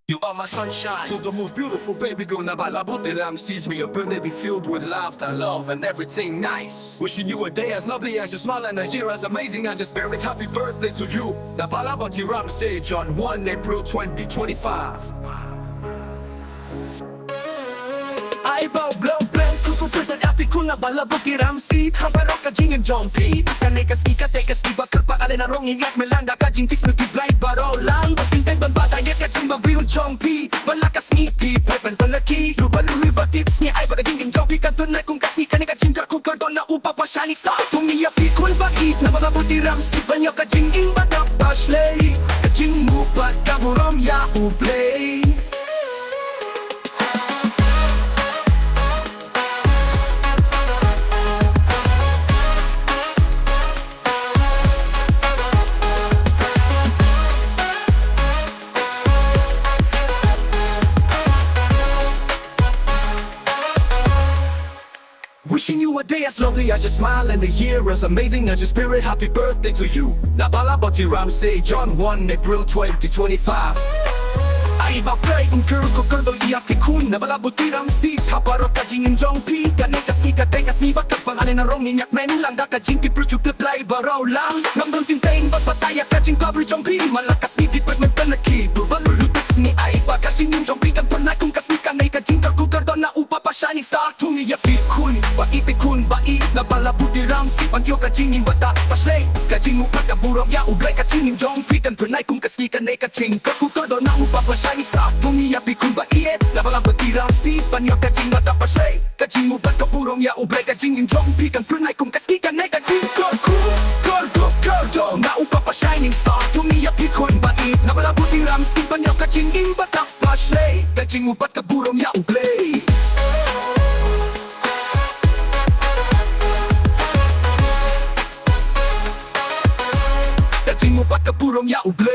You are my sunshine to the most beautiful baby girl. Nabalabuhti, Ramsiej, me a birthday be filled with laughter, love, and everything nice. Wishing you a day as lovely as your smile and a year as amazing as your spirit. Happy birthday to you. Nabalabuhti, Ramsiej, on 1 April 2025. I bow blow blow kukukutan api ko nabalabuhti Ramsiej. Hamparo ka jing and John P. Kanay ka ski ka teka ski bakal pa alin na rong ingat melanda ka jing tik nag-blay baro lang. Pagpintay ban bata yet ka jing magriyon John P. Malakas ngipi pepen palaki. Lubaluhi ba tips ni ay baga jing and John P. Kantunay kung kasni kanay ka jing karkul kardon na upa pa shanik star. Tumiyapi kul bakit nabalabuhti Ramsiej. Banyo ka jing ing badak pashlay. Ka jing mupat kaburom ya uplay. Wishing you a day as lovely as your smile and a year as amazing as your spirit. Happy birthday to you. Nabalabuhti Ramsiej, on 1 April 2025. Ay ba-play kung kurdo iyak kun Nabalabuhti Ramsiej, haparot ka jing in Jong P. Ganay ka ski ka teka ski bakal pangalan na rong inyak men lang da ka jing kipro you play baraw lang. Ngamdol tintain ba't pataya ka jing cover Jong P. Malakas ni dipag may panaki. Bubalulutas ni ay ba ka jing in Jong P. Kan panay kung kasni kanay ka jing karkukar doon na upa pa shining star. Tumiyapit kun Ipikun bai Nabalabuhti Ramsiej. Pagyo ka jing in bata paslay. Ka jing upat ka burong ya ublay ka jing in Jong P. Kan panay kung kasni kanay ka jing karkukar doon na upa pa shining star. Tumiyapit kun bai Nabalabuhti Ramsiej. Pagyo ka jing bata paslay. Ka jing upat ka burong ya ublay ka jing in Jong P. Kan panay kung kasni kanay ka jing karkukar na upa pa shining star. Tumiyapit kun bai Nabalabuhti Ramsiej. Pagyo ka jing in bata paslay. Ka jing upat ka burong ya ublay. Upat ka burong ya ublay.